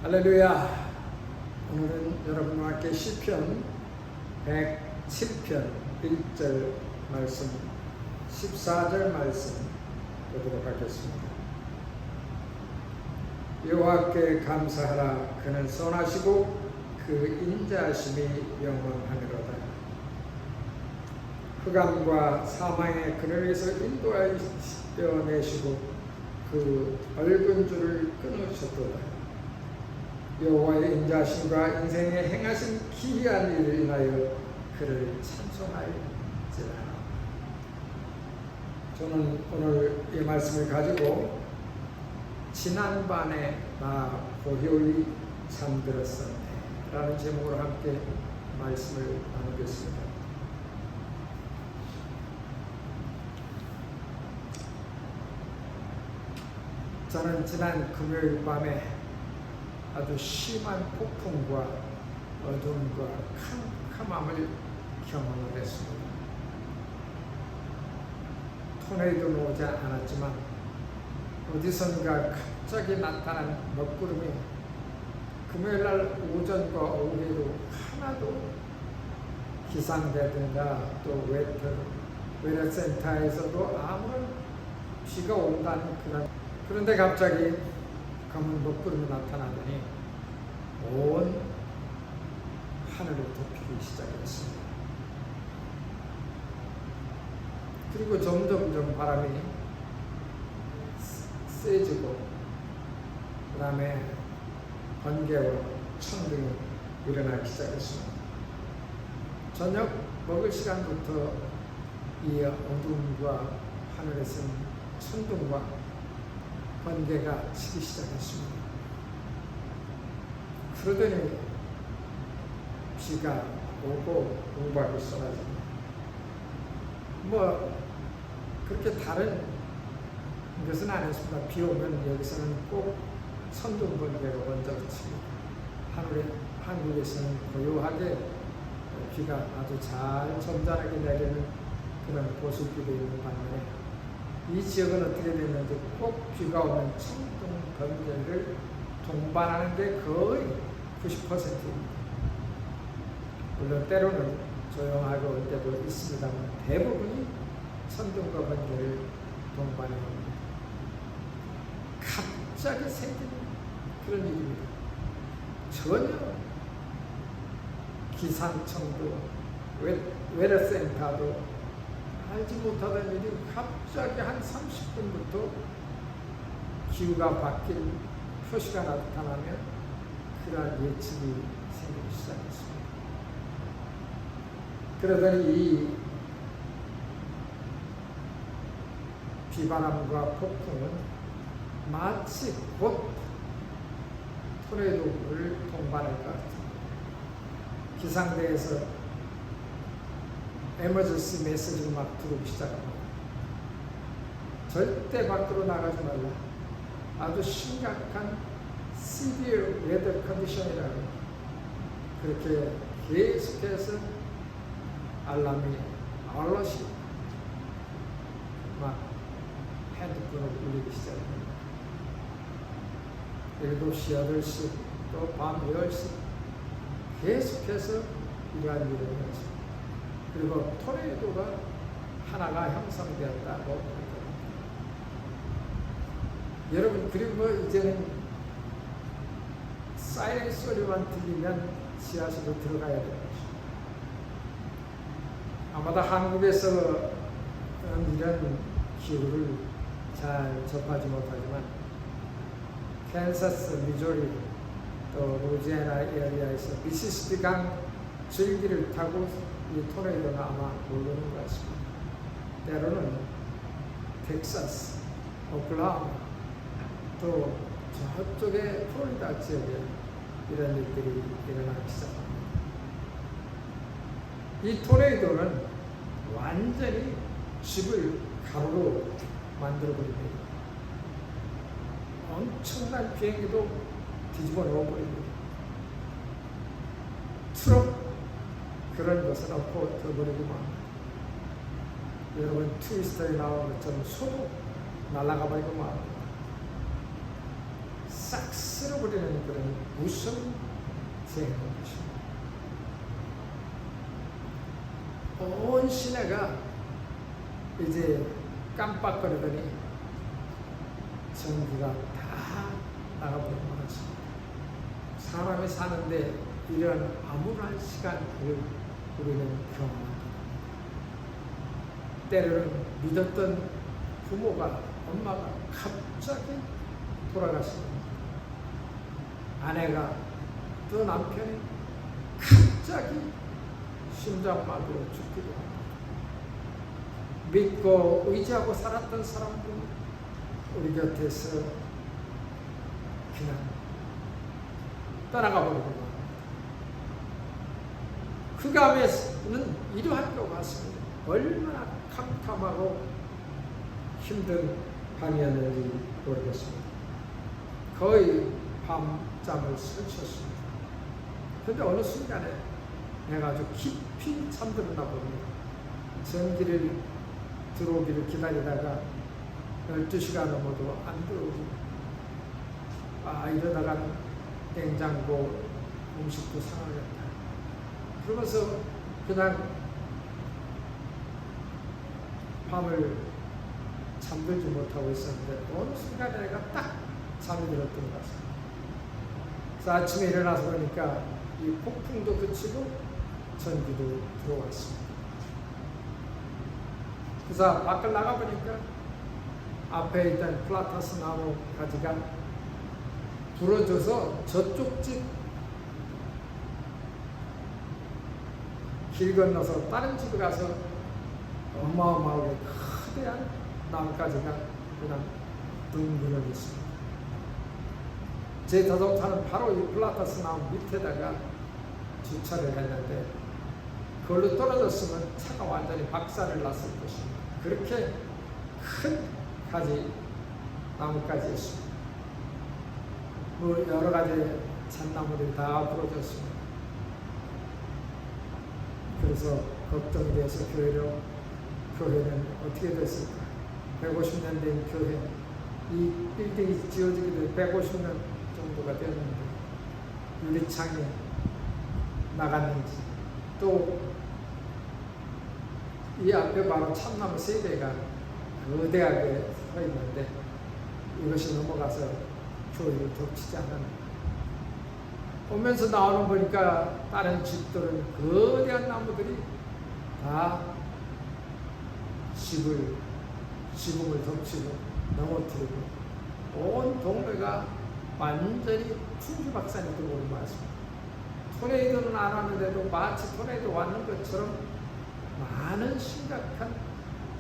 할렐루야. 오늘은 여러분과 함께 시편 107편 1절 말씀, 14절 말씀 보도록 하겠습니다. 여호와께 감사하라. 그는 선하시고 그 인자하심이 영원하니로다. 흑암과 사망의 그늘에서 인도하여 내시고 그 얽은 줄을 끊으셨도다. 여호와의 인자하심과 인생에 행하신 기이한 일을 인하여 그를 찬송하였지라. 저는 오늘 이 말씀을 가지고 지난밤에 나 고요히 잠들었었네 라는 제목으로 함께 말씀을 나누겠습니다. 저는 지난 금요일 밤에 아주 심한 폭풍과 어둠과 캄캄함을 경험을 했습니다. 토네이도는 오지 않았지만 어디선가 갑자기 나타난 먹구름이 금요일날 오전과 오후에도 하나도 기상되든가 또 웨더센터에서도 아무런 비가 온다는 그런데 갑자기 검은 먹구름이 나타나더니 온 하늘을 덮이기 시작했습니다. 그리고 점점 바람이 세지고 그 다음에 번개와 천둥이 일어나기 시작했습니다. 저녁 먹을 시간부터 이 어둠과 하늘에서는 천둥과 번개가 치기 시작했습니다. 그러더니 비가 오고 우박이 쏟아집니다. 그렇게 다른 것은 아니었습니다. 비 오면 여기서는 꼭 천둥 번개가 먼저 그칩니다. 한국에서는 고요하게 비가 아주 잘 점잖하게 내리는 그런 보슬비도 있는 반면에 이 지역은 어떻게 됐는지 꼭 비가 오면 천둥 번개를 동반하는 게 거의 90%입니다. 물론 때로는 조용하게 올 때도 있습니다만 대부분이 천둥과 번개를 동반해 옵니다. 갑자기 생긴 그런 일입니다. 전혀 기상청도 웨더센터도 알지 못하던 일이 갑자기 한 30분부터 기후가 바뀐 표시가 나타나면 그러한 예측이 생기기 시작했습니다. 그러더니 이 비바람과 폭풍은 마치 곧 토네이도를 동반할 것 같습니다. 기상대에서 에머전시 메시지가 막 들어오기 시작합니다. 절대 밖으로 나가지 말라. 아주 심각한 severe weather condition이라고 그렇게 계속해서 알람이 막 핸드폰을 울리기 시작합니다. 7시, 8시, 또 밤 10시 계속해서 이러한 일을 일어났습니다. 그리고 토네이도가 하나가 형성되었다고 합니다. 여러분, 그리고 이제는 사이렌 소리만 들리면 지하실로 들어가야 되는 것입니다. 아마도 한국에서 이런 기후를 잘 접하지 못하지만 캔사스, 미조리, 또 루지애나 에리아에서 미시시피 강 줄기를 타고 이 토네이도는 아마 모르는 것 같습니다. 때로는 텍사스, 오클라호마, 또 저쪽에 플로리다 지역에 이런 일들이 일어나기 시작합니다. 이 토네이도는 완전히 집을 가루로 만들어버립니다. 엄청난 비행기도 뒤집어 놓아버립니다. 트럭 그런 것은 없고 져버리기만 합니다. 여러분 트위스터에 나온 것처럼 소도 날아가 버리기만 합니다. 싹 쓸어버리는 그런 무서운 죄인 것입니다. 온 시내가 이제 깜빡거리더니 전기가 다 나가버린 것입니다. 사람이 사는데 이런 암울한 시간을 우리는 경험합니다. 때로는 믿었던 부모가, 엄마가 갑자기 돌아가십니다. 아내가, 또 남편이 갑자기 심장마비로 죽기도 합니다. 믿고 의지하고 살았던 사람들이 우리 곁에서 그냥 떠나가 버리고 합니다. 그 감에는 이러한 것 같습니다. 얼마나 캄캄하고 힘든 밤이었는지 모르겠습니다. 거의 밤잠을 설쳤습니다. 그런데 어느 순간에 내가 아주 깊이 잠들었나 봅니다. 전기를 들어오기를 기다리다가 12시가 넘어도 안 들어오고, 이러다가는 냉장고 음식도 상하겠다. 그러면서 그냥 밤을 잠들지 못하고 있었는데 어느 순간에 내가 딱 잠이 들었던 것 같습니다. 그래서 아침에 일어나서 보니까 이 폭풍도 그치고 전기도 들어왔습니다. 그래서 밖을 나가보니까 앞에 있던 플라타스 나무 가지가 부러져서 저쪽 집 길 건너서 다른 집에 가서 어마어마하게 커다란 나무가지가 그냥 둥그러져 있습니다. 제 자동차는 바로 이 플라타스 나무 밑에다가 주차를 했는데 그걸로 떨어졌으면 차가 완전히 박살을 났을 것입니다. 그렇게 큰 가지 나무까지였습니다. 여러 가지 잣나무들이 다 부러졌습니다. 그래서 걱정돼서 교회는 어떻게 됐을까? 150년 된 교회, 이 빌딩이 지어지기도 150년 정도가 되었는데 유리창이 나갔는지, 또 이 앞에 바로 참나무 세대가 거대하게 서 있는데 이것이 넘어가서 교회를 덮치지 않았는데, 오면서 나오는 보니까 다른 집들은 거대한 나무들이 다 지붕을 덮치고 넘어뜨리고 온 동네가 완전히 풍주박산이 들어오는 것 같습니다. 토네이도는 안 왔는데도 마치 토네이도 왔는 것처럼 많은 심각한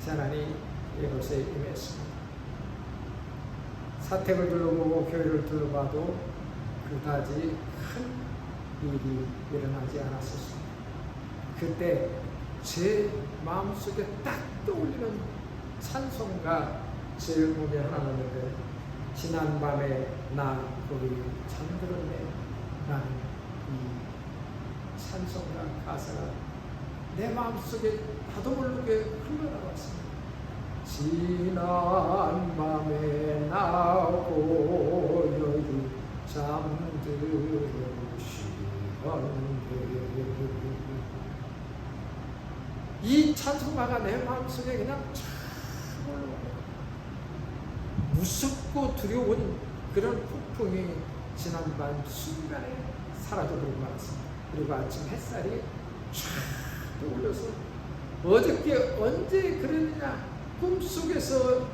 재난이 이곳에 임했습니다. 사택을 둘러보고 교회를 둘러봐도 그다지 큰 일이 일어나지 않았었습니다. 그때 제 마음속에 딱 떠올리는 찬송가 제목이 하나 나는데, 지난밤에 나 거기 잠들었네. 라는 이 찬송가 가사가 내 마음속에 나도 모르게 흘러나왔습니다. 지난 밤에 나고 여기 잠들으시던데, 이 찬송가가 내 마음속에 그냥 쫙 올라오고, 무섭고 두려운 그런 폭풍이 지난밤 순간에 사라져버린 것 같습니다. 그리고 아침 햇살이 쫙 떠올려서 어저께 언제 그랬느냐, 꿈속에서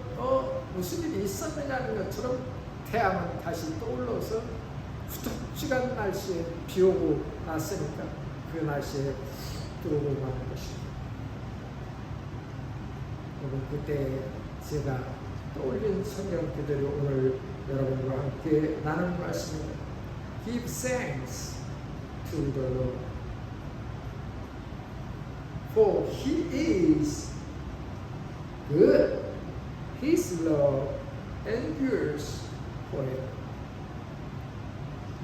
무슨 일이 있었느냐는 것처럼 태양은 다시 떠올라서 후덥지간 날씨에 비 오고 났으니까 그 날씨에 들어오고 가는 것입니다. 여러분, 그때 제가 떠올린 성경 그대로 오늘 여러분과 함께 나누는 말씀입니다. Give thanks to the Lord, for He is good. His love endures forever.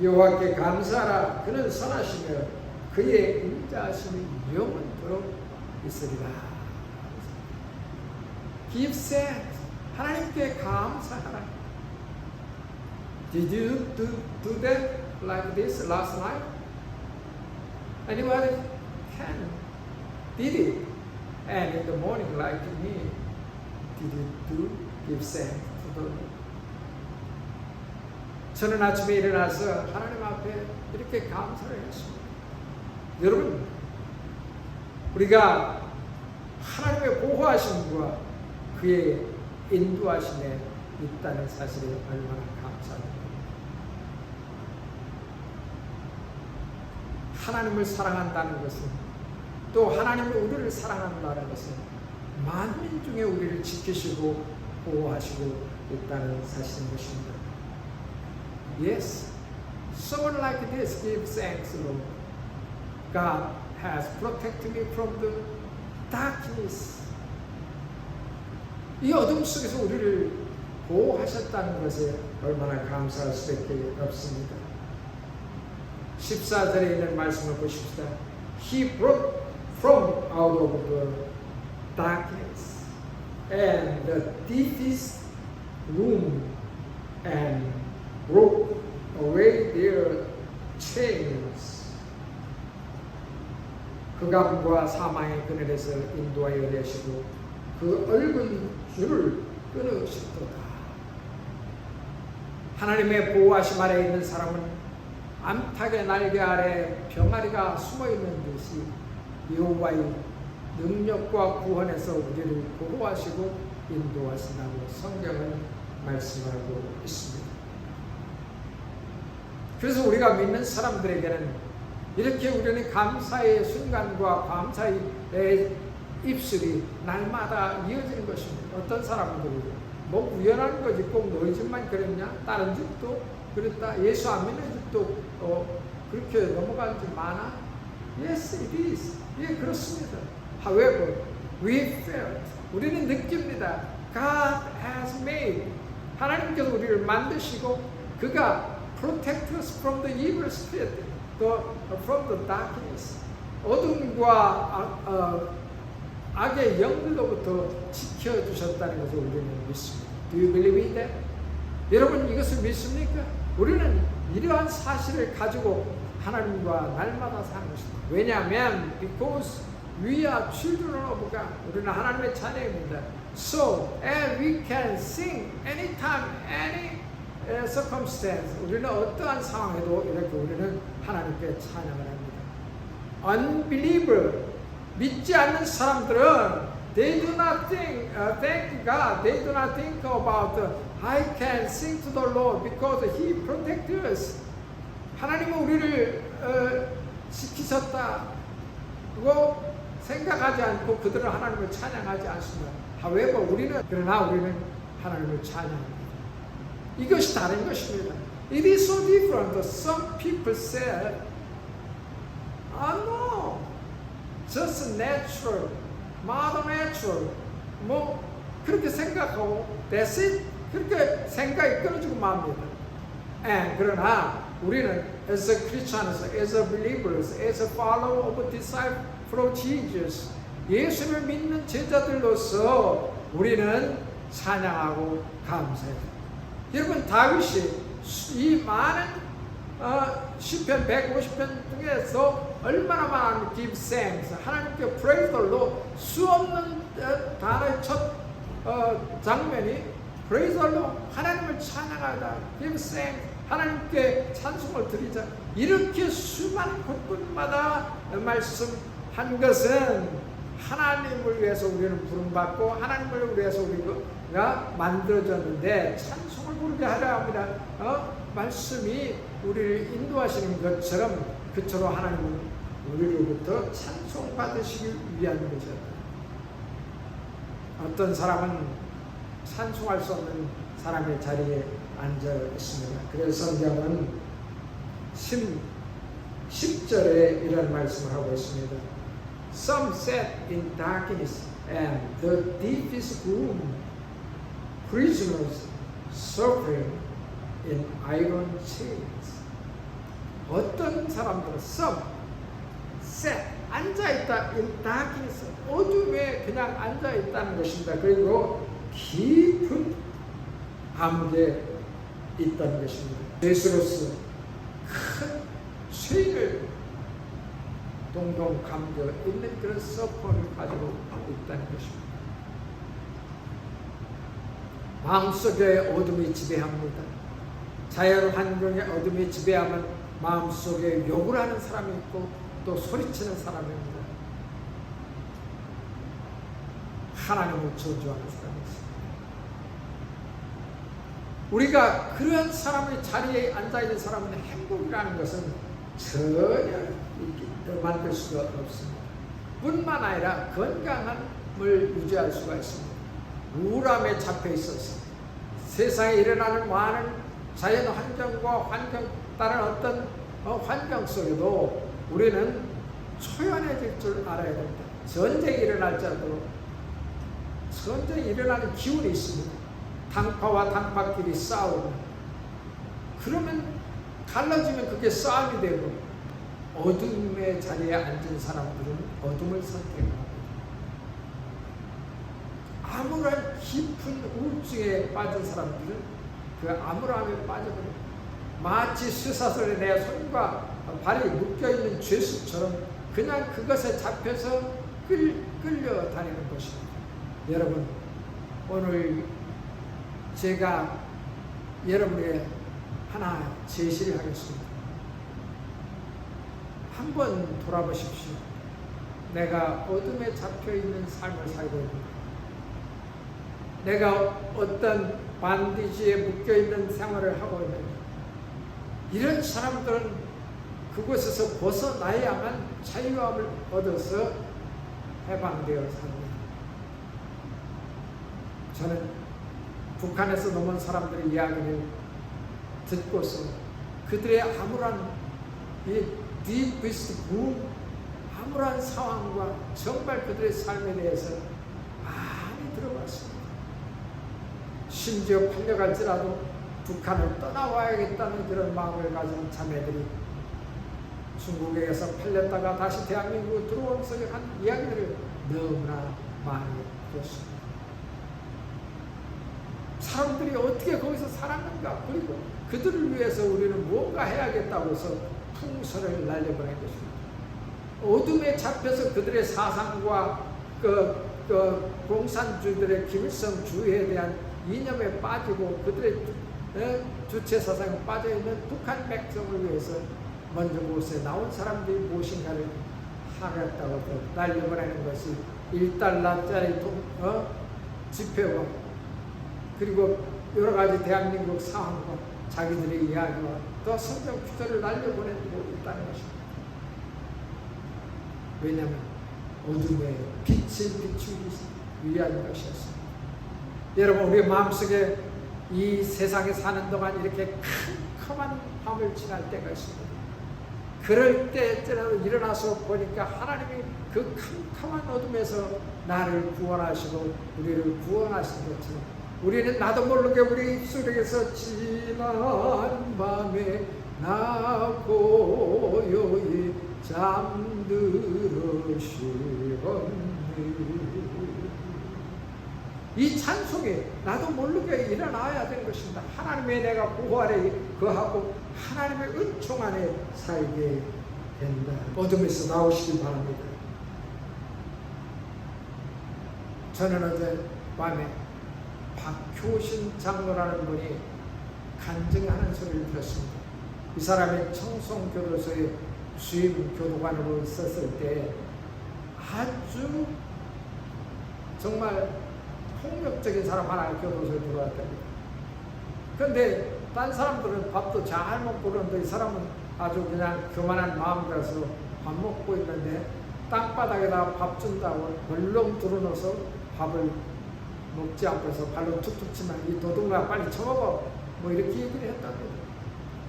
여호와께 감사하라. 그는 선하시며 그의 인자하심이 영원토록 있으리라. Give thanks. 하나님께 감사하라. Did you do that like this last night? Anybody did it? And in the morning, like me, did you give thanks to the Lord? 저는 아침에 일어나서 하나님 앞에 이렇게 감사를 했습니다. 여러분, 우리가 하나님의 보호하심과 그의 인도하심에 있다는 사실에 얼마나 감사합니다. 하나님을 사랑한다는 것은, 또 하나님이 우리를 사랑한다는 것은 만민 중에 우리를 지키시고 보호하시고 있다는 사실인 것입니다. Yes, someone like this gives thanks, Lord. God has protected me from the darkness. 이 어둠 속에서 우리를 보호하셨다는 것에 얼마나 감사할 수밖에 없습니다. 14절에 있는 말씀을 보십시다. He brought from out of the darkness and the deepest room and broke away their chains. 흑암과 사망의 그늘에서 인도하여 내시고 그 얽은 줄을 끊으셨도다. 하나님의 보호하심 아래 있는 사람은 암탉의 날개 아래 병아리가 숨어있는 듯이 여호와의 능력과 구원에서 우리를 보호하시고 인도하신다고 성경은 말씀하고 있습니다. 그래서 우리가 믿는 사람들에게는 이렇게 우리는 감사의 순간과 감사의 입술이 날마다 이어지는 것입니다. 어떤 사람들이 뭐 우연한 거지 꼭 너희 집만 그랬냐? 다른 집도 그랬다. 예수 안 믿는 집도 그렇게 넘어간 집 많아? Yes, it is. 예, 그렇습니다. However, we felt, 우리는 느낍니다. God has made, 하나님께서 우리를 만드시고 그가 protect us from the evil spirit, from the darkness. 어둠과 악의 영들로부터 지켜주셨다는 것을 우리는 믿습니다. Do you believe in that? 여러분 이것을 믿습니까? 우리는 이러한 사실을 가지고 하나님과 날마다 사는 것입니다. 왜냐하면 because we are children of God. 우리는 하나님의 자녀입니다. So, and we can sing anytime, any circumstance. 우리는 어떠한 상황에도 이렇게 우리는 하나님께 찬양을 합니다. Unbeliever, 믿지 않는 사람들은 they do not thank God. They do not think about I can sing to the Lord because He protects us. 하나님은 우리를 지키셨다고 생각하지 않고 그들은 하나님을 찬양하지 않습니다. 그러나 우리는 하나님을 찬양합니다. 이것이 다른 것입니다. It is so different. Some people said, no, just natural, mother natural. 뭐 그렇게 생각하고 that's it. 그렇게 생각이 끊어지고 맙니다. 그러나 우리는 as a Christians, as a believers, as a follower of disciple of Jesus, 예수를 믿는 제자들로서 우리는 찬양하고 감사해요. 여러분 다윗이 이 많은 시편 150편 중에서 얼마나 많은 give thanks, 하나님께 praise the Lord, 수 없는 단어의 첫 장면이 praise the Lord, 하나님을 찬양하다, give thanks, 하나님께 찬송을 드리자. 이렇게 수많은 곳곳마다 말씀한 것은 하나님을 위해서 우리는 부름받고 하나님을 위해서 우리가 만들어졌는데 찬송을 부르게 하려 합니다. 말씀이 우리를 인도하시는 것처럼 그처럼 하나님은 우리로부터 찬송 받으시기 위한 것이다. 어떤 사람은 찬송할 수 없는 사람의 자리에 앉아 있습니다. 그래서 성경은 10절에 이런 말씀을 하고 있습니다. Some sat in darkness and the deepest room, prisoners suffering in iron chains. 어떤 사람들은 some sat, 앉아있다, in darkness, 어둠에 그냥 앉아있다는 것입니다. 그리고 깊은 암흑에 있다는 것입니다. 예수로서 큰 죄를 동동 감겨 있는 그런 서포를 가지고 있다는 것입니다. 마음속에 어둠이 지배합니다. 자연 환경에 어둠이 지배하면 마음속에 욕을 하는 사람이 있고 또 소리치는 사람입니다. 하나님을 저주하는 사람이 있습니다. 우리가 그런 사람의 자리에 앉아있는 사람은 행복이라는 것은 전혀 만들 수가 없습니다. 뿐만 아니라 건강함을 유지할 수가 있습니다. 우울함에 잡혀 있어서 세상에 일어나는 많은 자연 환경과 다른 어떤 환경 속에도 우리는 초연해질 줄 알아야 됩니다. 전쟁이 일어날지라도 전쟁이 일어나는 기운이 있습니다. 당파와 당파끼리 싸우고 그러면 갈라지면 그게 싸움이 되고 어둠의 자리에 앉은 사람들은 어둠을 선택합니다. 아무런 깊은 우울증에 빠진 사람들은 그 암울함에 빠져버립니다. 마치 쇠사슬에 내 손과 발이 묶여있는 죄수처럼 그냥 그것에 잡혀서 끌려다니는 것입니다. 여러분, 오늘 제가 여러분에게 하나 제시를 하겠습니다. 한번 돌아보십시오. 내가 어둠에 잡혀있는 삶을 살고 있는가? 내가 어떤 반디지에 묶여있는 생활을 하고 있는가? 이런 사람들은 그곳에서 벗어나야만 자유함을 얻어서 해방되어 삽니다. 저는 북한에서 넘은 사람들의 이야기를 듣고서 그들의 암울한 이 deepest gloom, 암울한 상황과 정말 그들의 삶에 대해서 많이 들어봤습니다. 심지어 팔려갈지라도 북한을 떠나와야겠다는 그런 마음을 가진 자매들이 중국에서 팔렸다가 다시 대한민국으로 들어오면서 한 이야기들을 너무나 많이 들었습니다. 사람들이 어떻게 거기서 살았는가, 그리고 그들을 위해서 우리는 뭔가 해야겠다고 해서 풍선을 날려보낸 것입니다. 어둠에 잡혀서 그들의 사상과 공산주의들의 김일성 주의에 대한 이념에 빠지고 그들의 주체 사상에 빠져있는 북한 백성을 위해서 먼저 곳에 나온 사람들이 무엇인가를 하겠다고 날려보내는 것이 1달러짜리 지표와 그리고 여러 가지 대한민국 상황과 자기들의 이야기와 또 성경 구절을 날려보내고 있다는 것입니다. 왜냐하면 어둠에 빛을 비추기 위한 것이었습니다. 여러분, 우리 마음속에 이 세상에 사는 동안 이렇게 캄캄한 밤을 지날 때가 있습니다. 그럴 때쯤 일어나서 보니까 하나님이 그 캄캄한 어둠에서 나를 구원하시고 우리를 구원하신 것처럼 우리는 나도 모르게 우리 입술에서 지난 밤에 나 고요히 잠들으시었네. 이 찬송이 나도 모르게 일어나야 되는 것입니다. 하나님의 내가 부활에 거하고 하나님의 은총 안에 살게 된다. 어둠에서 나오시기 바랍니다. 저는 어제 밤에 박효신 장로라는 분이 간증하는 소리를 들었습니다. 이 사람이 청송교도소에 주임 교도관으로 있었을 때 아주 정말 폭력적인 사람 하나 교도소에 들어왔답니다. 그런데 딴 사람들은 밥도 잘 먹고 그러는데 이 사람은 아주 그냥 교만한 마음이라서 밥 먹고 있는데 땅바닥에다가 밥 준다고 벌렁 들어넣어서 밥을 먹지 않고서 발로 툭툭 치면 이 도둑아 빨리 쳐먹어 뭐 이렇게 얘기를 했답니다.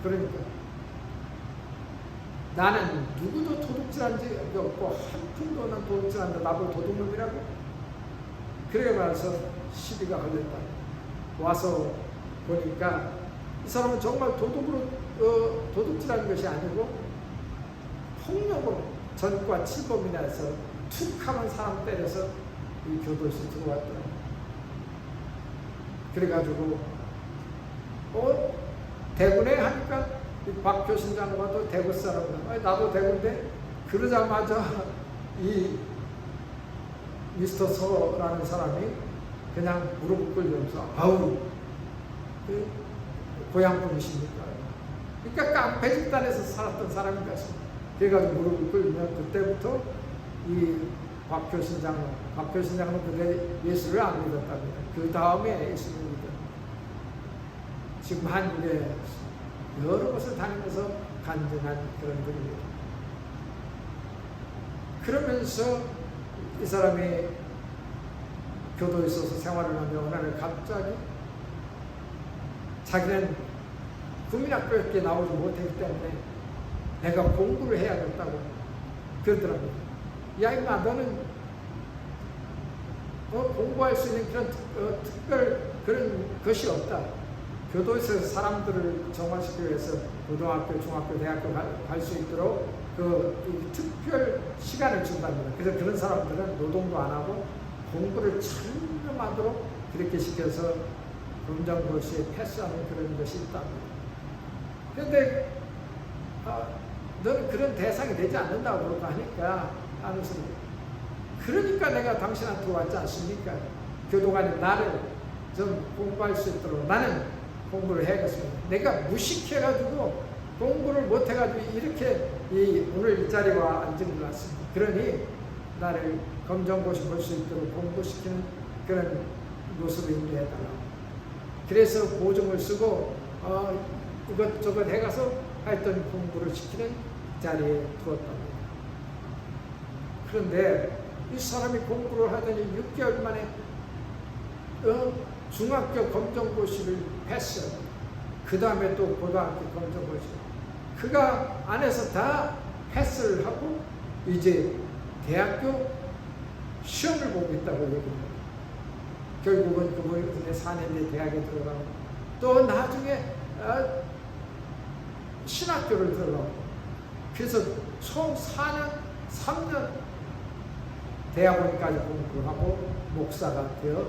그러니까 나는 누구도 도둑질한 적이 없고 한 푼도 난 도둑질한다 나보고 도둑놈이라고 그래 말해서 시비가 걸렸다. 와서 보니까 이 사람은 정말 도둑질한 것이 아니고 폭력으로 전과 침범이나 해서 툭 하면 사람 때려서 이 교도소에 들어왔더라고요. 그래가지고 대구네 하니까 박 교신장과도 대구 사람이다. 나도 대구인데 그러자마자 이 미스터 서라는 사람이 그냥 무릎을 꿇으면서 아우 그 고향 분이십니까? 그러니까 깡패 집단에서 살았던 사람인 것입니다. 그래가지고 무릎을 꿇으면 그때부터 이 박 교신장은 그게 예수를 안 믿었답니다. 그 다음에 예수를 믿었다. 지금 한국에 여러 곳을 다니면서 간증한 그런 분입니다. 그러면서 이 사람이 교도에 있어서 생활을 하며 어느 날 갑자기 자기는 국민학교에 나오지 못했기 때문에 내가 공부를 해야겠다고 그러더라고요. 야 임마 너는 공부할 수 있는 그런 특별 그런 것이 없다. 교도에서 사람들을 정화시키기 위해서 고등학교, 중학교, 대학교 갈 수 있도록 그 특별 시간을 준답니다. 그래서 그런 사람들은 노동도 안 하고 공부를 찬명하도록 그렇게 시켜서 검정고시에 패스하는 그런 것이 있답니다. 그런데 너는 그런 대상이 되지 않는다고 그러고 하니까 하면서 그러니까 내가 당신한테 왔지 않습니까? 교도관이 나를 좀 공부할 수 있도록 나는 공부를 해야겠습니다. 내가 무식해가지고 공부를 못해가지고 이렇게 오늘 이 자리에 앉은 것 같습니다. 그러니 나를 검정고시 볼 수 있도록 공부시키는 그런 모습을 인도해달라고. 그래서 보증을 쓰고 이것저것 해가서 하여튼 공부를 시키는 자리에 두었답니다. 그런데 이 사람이 공부를 하더니 6개월 만에 중학교 검정고시를 패스합니다. 그 다음에 또 고등학교 검정고시. 그가 안에서 다 패스를 하고 이제 대학교 시험을 보고 있다고 얘기합니다. 결국은 그분이 4년째 대학에 들어가고 또 나중에 신학교를 들어가고 그래서 총 4년, 3년 대학원까지 공부를 하고 목사가 되어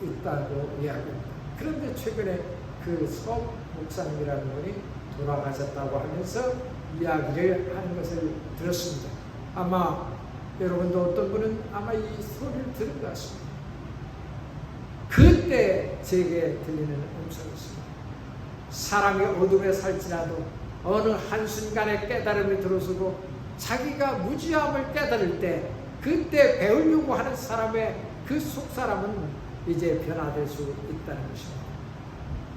있다고 이야기합니다. 그런데 최근에 그 석 목사님이라는 분이 돌아가셨다고 하면서 이야기를 하는 것을 들었습니다. 아마 여러분도 어떤 분은 아마 이 소리를 들은 것 같습니다. 그때 제게 들리는 음성이었습니다. 사람이 어둠에 살지라도 어느 한순간에 깨달음이 들어서고 자기가 무지함을 깨달을 때 그때 배우려고 하는 사람의 그 속사람은 이제 변화될 수 있다는 것입니다.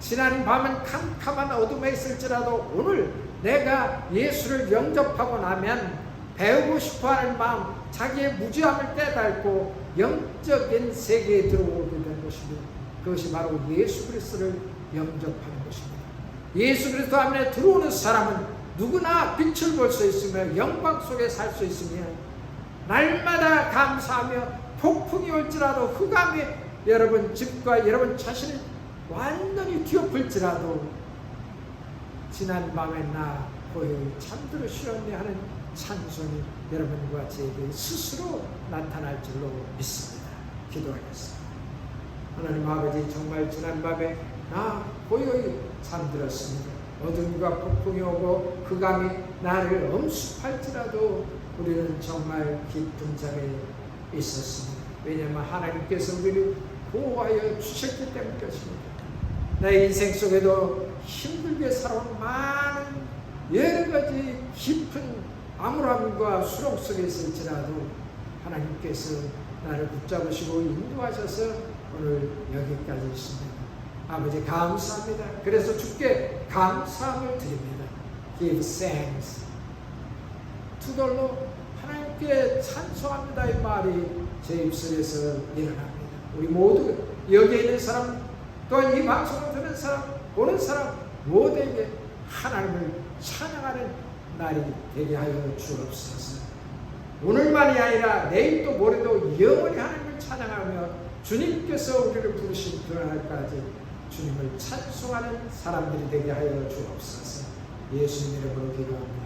지난 밤은 캄캄한 어둠에 있을지라도 오늘 내가 예수를 영접하고 나면 배우고 싶어하는 마음, 자기의 무지함을 깨닫고 영적인 세계에 들어오게 된 것입니다. 그것이 바로 예수 그리스도를 영접하는 것입니다. 예수 그리스도 안에 들어오는 사람은 누구나 빛을 볼 수 있으며 영광 속에 살 수 있으며 날마다 감사하며 폭풍이 올지라도 흑암이 여러분 집과 여러분 자신을 완전히 뒤엎을지라도 지난 밤에 나 고요히 잠들어 쉬었네 하는 찬송이 여러분과 제게 스스로 나타날 줄로 믿습니다. 기도하겠습니다. 하나님 아버지, 정말 지난 밤에 나 고요히 잠들었습니다. 어둠과 폭풍이 오고 흑암이 나를 엄습할지라도 우리는 정말 깊은 잠에 있었습니다. 왜냐하면 하나님께서 우리를 보호하여 주셨기 때문일 것입니다. 내 인생 속에도 힘들게 살아온 많은 여러 가지 깊은 암울함과 수렁 속에 있을지라도 하나님께서 나를 붙잡으시고 인도하셔서 오늘 여기까지 있습니다. 아버지 감사합니다. 그래서 주께 감사함을 드립니다. Give thanks to the Lord. 하나님께 찬송합니다. 이 말이 제 입술에서 일어납니다. 우리 모두 여기에 있는 사람, 또한 이 방송을 듣는 사람, 보는 사람 모두에게 하나님을 찬양하는 날이 되게 하여 주옵소서. 오늘만이 아니라 내일도 모레도 영원히 하나님을 찬양하며 주님께서 우리를 부르신 그날까지 주님을 찬송하는 사람들이 되게 하여 주옵소서. 예수님 이름으로 기도합니다.